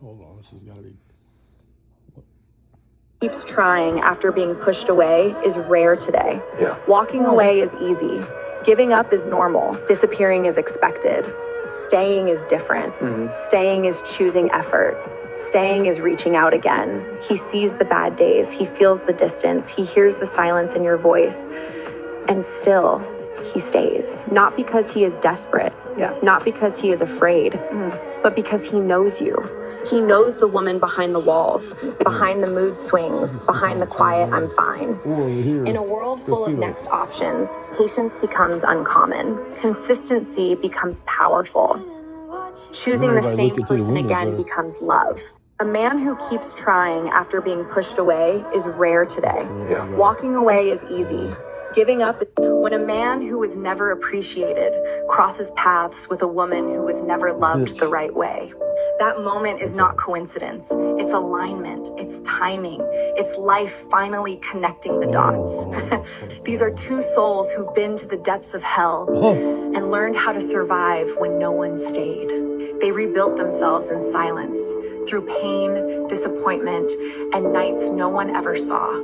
Hold on, this has got to be... Keeps trying after being pushed away is rare today. Yeah. Walking away is easy. Giving up is normal. Disappearing is expected. Staying is different. Staying is choosing effort. Staying is reaching out again. He sees the bad days. He feels the distance. He hears the silence in your voice. And still, he stays. Not because he is desperate. Not because he is afraid. But because he knows you. He knows the woman behind the walls, behind the mood swings, behind the quiet "I'm fine." In a world full of next options, patience becomes uncommon. Consistency becomes powerful. Choosing the same person again becomes love. A man who keeps trying after being pushed away is rare today. Walking away is easy. Giving up. When a man who was never appreciated crosses paths with a woman who was never loved the right way, that moment is not coincidence. It's alignment. It's timing. It's life finally connecting the dots. These are two souls who've been to the depths of hell and learned how to survive when no one stayed. They rebuilt themselves in silence through pain, disappointment, and nights no one ever saw.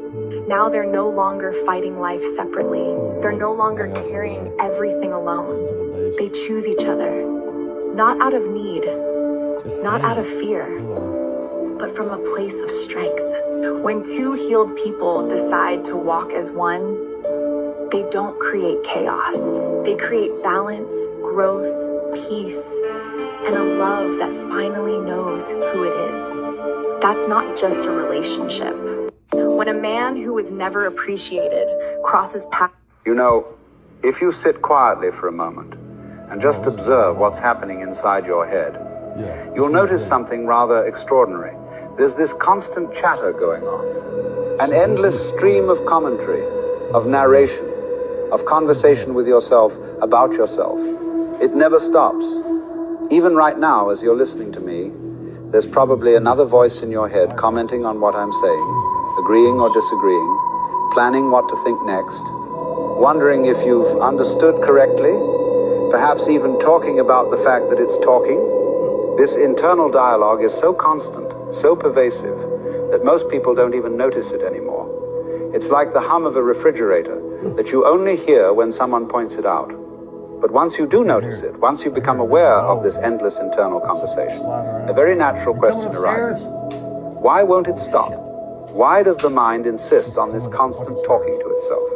Now they're no longer fighting life separately. They're no longer carrying everything alone. They choose each other, not out of need, not out of fear, but from a place of strength. When two healed people decide to walk as one, they don't create chaos. They create balance, growth, peace, and a love that finally knows who it is. That's not just a relationship. When a man who was never appreciated crosses paths... You know, if you sit quietly for a moment and just observe what's happening inside your head, you'll notice something rather extraordinary. There's this constant chatter going on, an endless stream of commentary, of narration, of conversation with yourself about yourself. It never stops. Even right now, as you're listening to me, there's probably another voice in your head commenting on what I'm saying, agreeing or disagreeing, planning what to think next, wondering if you've understood correctly, perhaps even talking about the fact that it's talking. This internal dialogue is so constant, so pervasive, that most people don't even notice it anymore. It's like the hum of a refrigerator that you only hear when someone points it out. But once you do notice it, once you become aware of this endless internal conversation, a very natural question arises. Why won't it stop? Why does the mind insist on this constant talking to itself?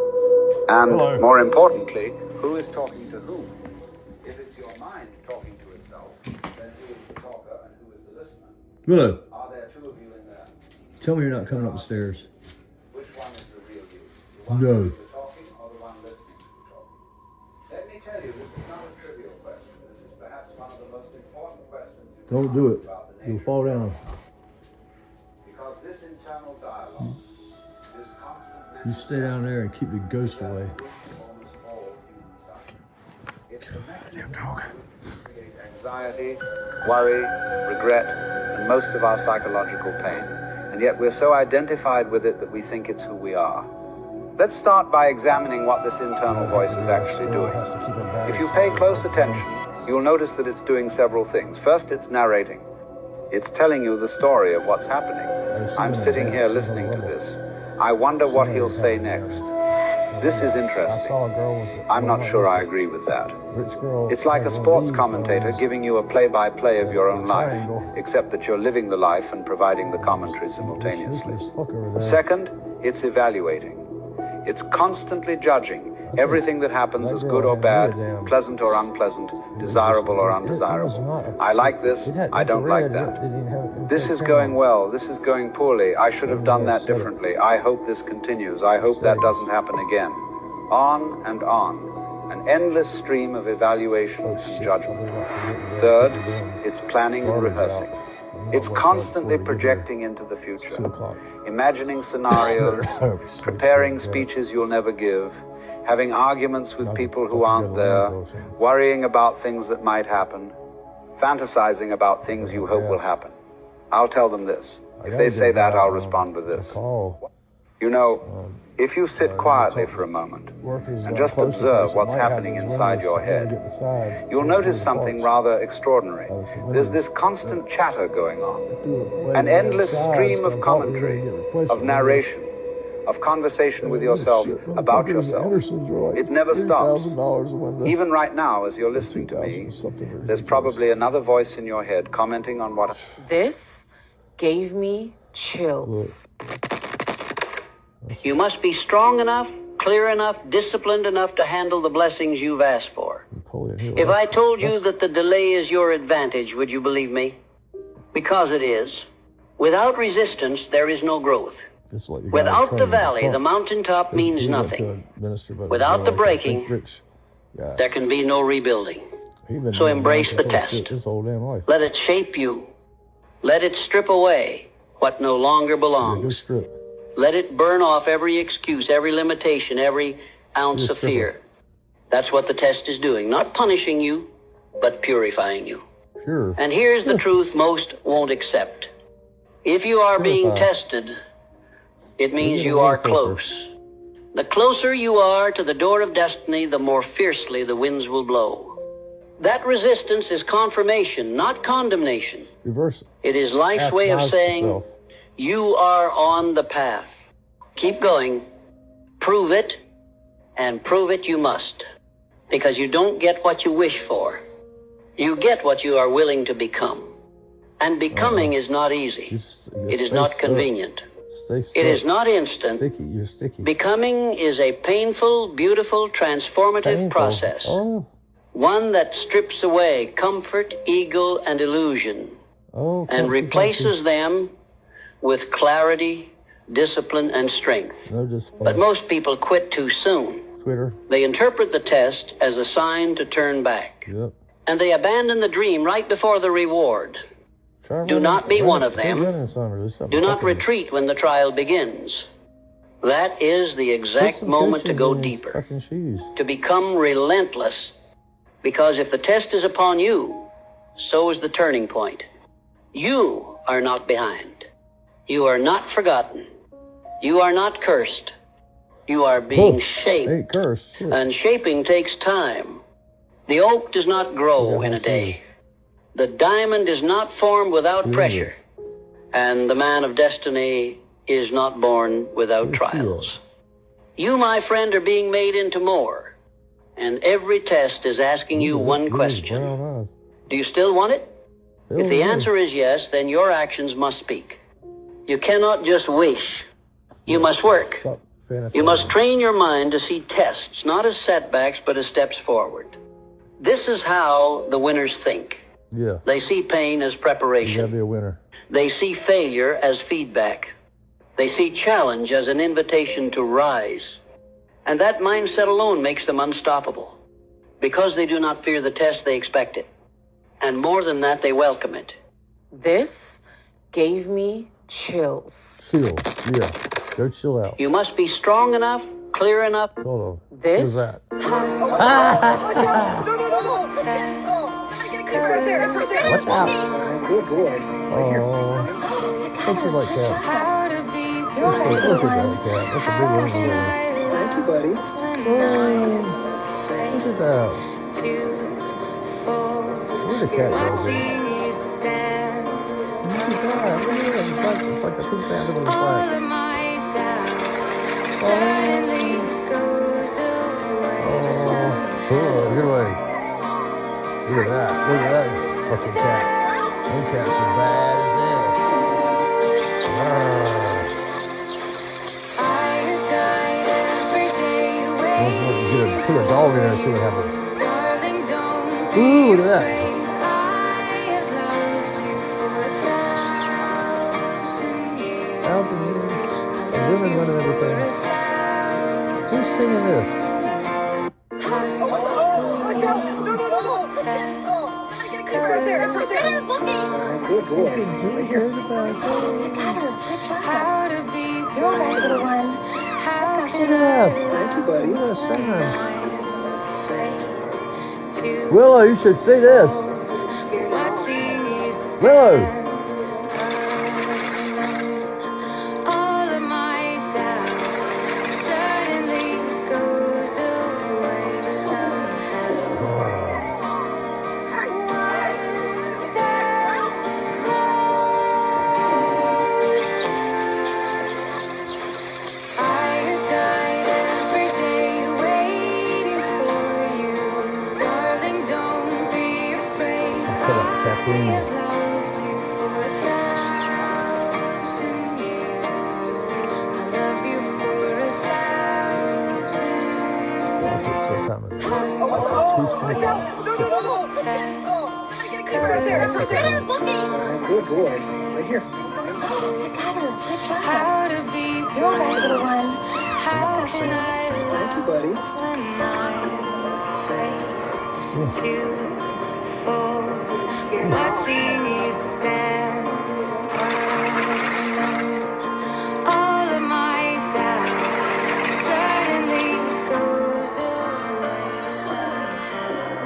And more importantly, who is talking to whom? If it's your mind talking to itself, then who is the talker and who is the listener? Willow, Are there two of you in there? tell me you're not coming up the stairs. Which one is the real you? The one No. doing the talking or the one listening to the talking? Let me tell you, this is not a trivial question. This is perhaps one of the most important questions you can Don't do ask it. about the You'll nature fall of down. Because this internal dialogue, this constant mental You stay down there and keep the ghost away. almost all human suffering. It's the mechanism to create anxiety, worry, regret, and most of our psychological pain. And yet we're so identified with it that we think it's who we are. Let's start by examining what this internal voice is actually doing. If you pay close attention, you'll notice that it's doing several things. First, it's narrating. It's telling you the story of what's happening. I'm sitting here listening to this. I wonder what he'll say next. This is interesting. I'm not sure I agree with that. It's like a sports commentator giving you a play-by-play of your own life, except that you're living the life and providing the commentary simultaneously. Second, it's evaluating. It's constantly judging everything that happens as good or bad, pleasant or unpleasant, desirable or undesirable. I like this, I don't like that. This is going well, this is going poorly, I should have done that differently, I hope this continues, I hope that doesn't happen again. On and on, an endless stream of evaluation and judgment. Third, it's planning and rehearsing. It's constantly projecting into the future, imagining scenarios, preparing speeches you'll never give, having arguments with people who aren't there, worrying about things that might happen, fantasizing about things you hope will happen. I'll tell them this. If they say that, I'll respond with this. You know, if you sit quietly for a moment and just observe what's happening inside your head, you'll notice something rather extraordinary. There's this constant chatter going on, an endless stream of commentary, of narration, of conversation with yourself about yourself. It never stops. Even right now, as you're listening to me, there's probably another voice in your head commenting on what... This gave me chills. You must be strong enough, clear enough, disciplined enough to handle the blessings you've asked for. If I told you that the delay is your advantage, would you believe me? Because it is. Without resistance, there is no growth. Without the valley, the mountaintop means nothing. Without the breaking, there can be no rebuilding. So embrace the test. Let it shape you. Let it strip away what no longer belongs. Let it burn off every excuse, every limitation, every ounce of fear. That's what the test is doing. Not punishing you, but purifying you. And here's the truth most won't accept. If you are being tested, it means you are close. The closer you are to the door of destiny, the more fiercely the winds will blow. That resistance is confirmation, not condemnation. It is life's way of saying, you are on the path. Keep going. Prove it, and prove it you must. Because you don't get what you wish for. You get what you are willing to become. And becoming is not easy. It is not convenient. It is not instant. You're sticky. Becoming is a painful, beautiful, transformative process. One that strips away comfort, ego, and illusion. And replaces them with clarity, discipline, and strength. But most people quit too soon. They interpret the test as a sign to turn back. And they abandon the dream right before the reward. Do not be one of them. Do not retreat when the trial begins. That is the exact moment to go deeper. To become relentless. Because if the test is upon you, so is the turning point. You are not behind. You are not forgotten. You are not cursed. You are being shaped. And shaping takes time. The oak does not grow in a day. The diamond is not formed without pressure. And the man of destiny is not born without trials. You, my friend, are being made into more. And every test is asking you one question. Do you still want it? If the answer is yes, then your actions must speak. You cannot just wish. You must work. You must train your mind to see tests, not as setbacks, but as steps forward. This is how the winners think. They see pain as preparation. You gotta be a winner. They see failure as feedback. They see challenge as an invitation to rise. And that mindset alone makes them unstoppable. Because they do not fear the test, they expect it. And more than that, they welcome it. This gave me chills. Chill, yeah. Go chill out. You must be strong enough, clear enough. Hold on. This. Who's that? Watch out. Good boy. Oh. Don't you like cats? Look at that cat. That's a big one. Thank you, buddy. Oh. Look at that. Where's the cat go? Look at that. Look at that. It's like a pink panda with a flag. Oh, get away. Look at that. Look at that fucking cat. Them cats are bad as hell. Put a dog in there and see what happens. Ooh, look at that. Thousand years. The women running everything. Who's singing this? Good boy. Thank you, buddy. Willow, you should see this. Willow. Good boy. Right here. How to be your little one. How can I Thank you, buddy. when I'm afraid to fall? Watching you stand alone. All of my doubt suddenly goes away somehow.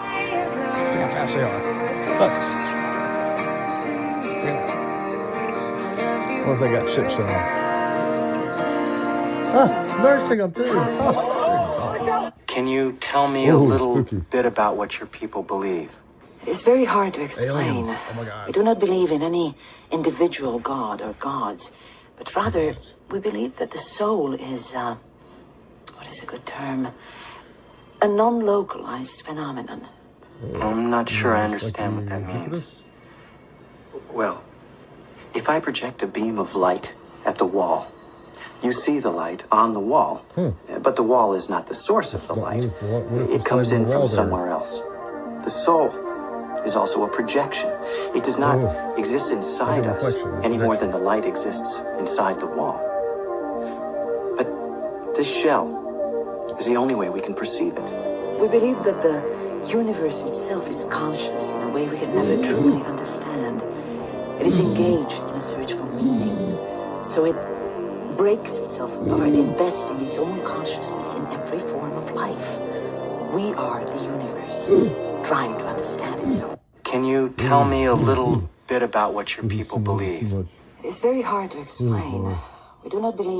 Yes, they are. What if they got chips in them? Ah, nursing them too. Oh, Can you tell me a Ooh, little spooky. bit about what your people believe? It is very hard to explain. aliens. Oh my God. We do not believe in any individual god or gods, but rather we believe that the soul is, what is a good term? A non-localized phenomenon. I'm not sure I understand what that means. Well, if I project a beam of light at the wall, you see the light on the wall, but the wall is not the source of the light. It comes in from somewhere else. The soul is also a projection. It does not exist inside us any more than the light exists inside the wall. But this shell is the only way we can perceive it. We believe that the universe itself is conscious in a way we can never truly understand. It is engaged in a search for meaning. So it breaks itself apart, investing its own consciousness in every form of life. We are the universe, trying to understand itself. Can you tell me a little bit about what your people believe? It is very hard to explain. We do not believe